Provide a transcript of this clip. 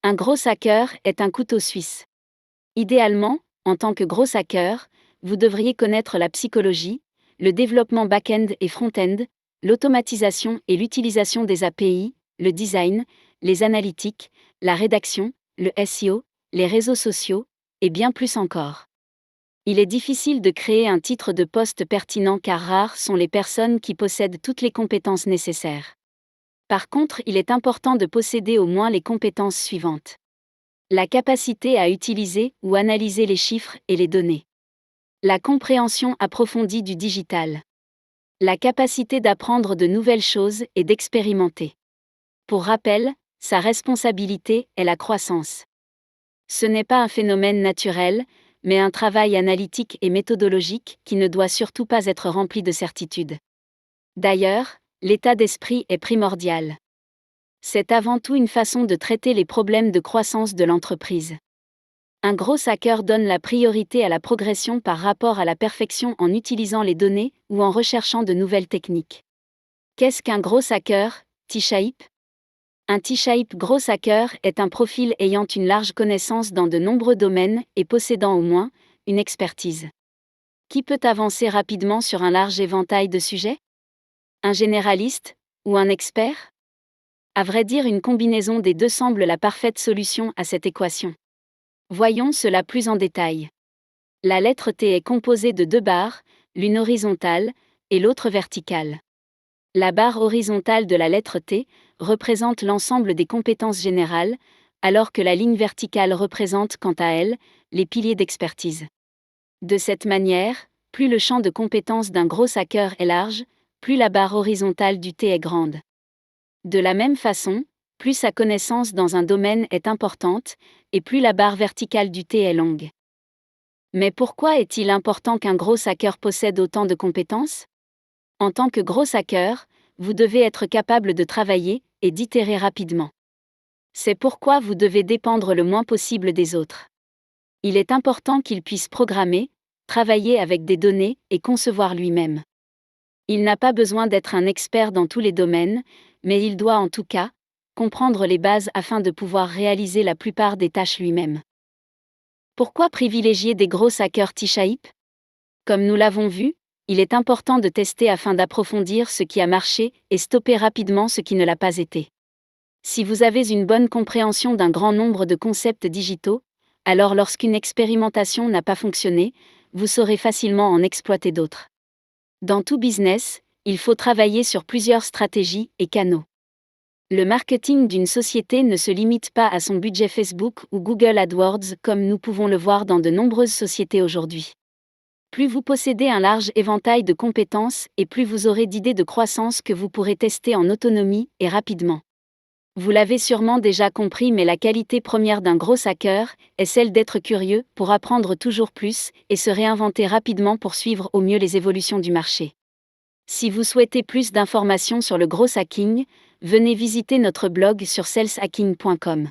Un gros hacker est un couteau suisse. Idéalement, en tant que gros hacker, vous devriez connaître la psychologie, le développement back-end et front-end, l'automatisation et l'utilisation des API, le design, les analytiques, la rédaction, le SEO, les réseaux sociaux, et bien plus encore. Il est difficile de créer un titre de poste pertinent car rares sont les personnes qui possèdent toutes les compétences nécessaires. Par contre, il est important de posséder au moins les compétences suivantes. La capacité à utiliser ou analyser les chiffres et les données. La compréhension approfondie du digital. La capacité d'apprendre de nouvelles choses et d'expérimenter. Pour rappel, sa responsabilité est la croissance. Ce n'est pas un phénomène naturel, mais un travail analytique et méthodologique qui ne doit surtout pas être rempli de certitudes. D'ailleurs, l'état d'esprit est primordial. C'est avant tout une façon de traiter les problèmes de croissance de l'entreprise. Un gros hacker donne la priorité à la progression par rapport à la perfection en utilisant les données ou en recherchant de nouvelles techniques. Qu'est-ce qu'un gros hacker, T-Shape ? Un T-Shape gros hacker est un profil ayant une large connaissance dans de nombreux domaines et possédant au moins une expertise. Qui peut avancer rapidement sur un large éventail de sujets ? Un généraliste ou un expert ? À vrai dire, une combinaison des deux semble la parfaite solution à cette équation. Voyons cela plus en détail. La lettre T est composée de deux barres, l'une horizontale et l'autre verticale. La barre horizontale de la lettre T représente l'ensemble des compétences générales, alors que la ligne verticale représente, quant à elle, les piliers d'expertise. De cette manière, plus le champ de compétences d'un gros hacker est large, plus la barre horizontale du T est grande. De la même façon, plus sa connaissance dans un domaine est importante, et plus la barre verticale du T est longue. Mais pourquoi est-il important qu'un gros hacker possède autant de compétences ? En tant que gros hacker, vous devez être capable de travailler et d'itérer rapidement. C'est pourquoi vous devez dépendre le moins possible des autres. Il est important qu'il puisse programmer, travailler avec des données et concevoir lui-même. Il n'a pas besoin d'être un expert dans tous les domaines, mais il doit en tout cas comprendre les bases afin de pouvoir réaliser la plupart des tâches lui-même. Pourquoi privilégier des gros hackers T-Shape ? Comme nous l'avons vu, il est important de tester afin d'approfondir ce qui a marché et stopper rapidement ce qui ne l'a pas été. Si vous avez une bonne compréhension d'un grand nombre de concepts digitaux, alors lorsqu'une expérimentation n'a pas fonctionné, vous saurez facilement en exploiter d'autres. Dans tout business, il faut travailler sur plusieurs stratégies et canaux. Le marketing d'une société ne se limite pas à son budget Facebook ou Google AdWords comme nous pouvons le voir dans de nombreuses sociétés aujourd'hui. Plus vous possédez un large éventail de compétences et plus vous aurez d'idées de croissance que vous pourrez tester en autonomie et rapidement. Vous l'avez sûrement déjà compris, mais la qualité première d'un gros hacker est celle d'être curieux pour apprendre toujours plus et se réinventer rapidement pour suivre au mieux les évolutions du marché. Si vous souhaitez plus d'informations sur le gros hacking, venez visiter notre blog sur saleshacking.com.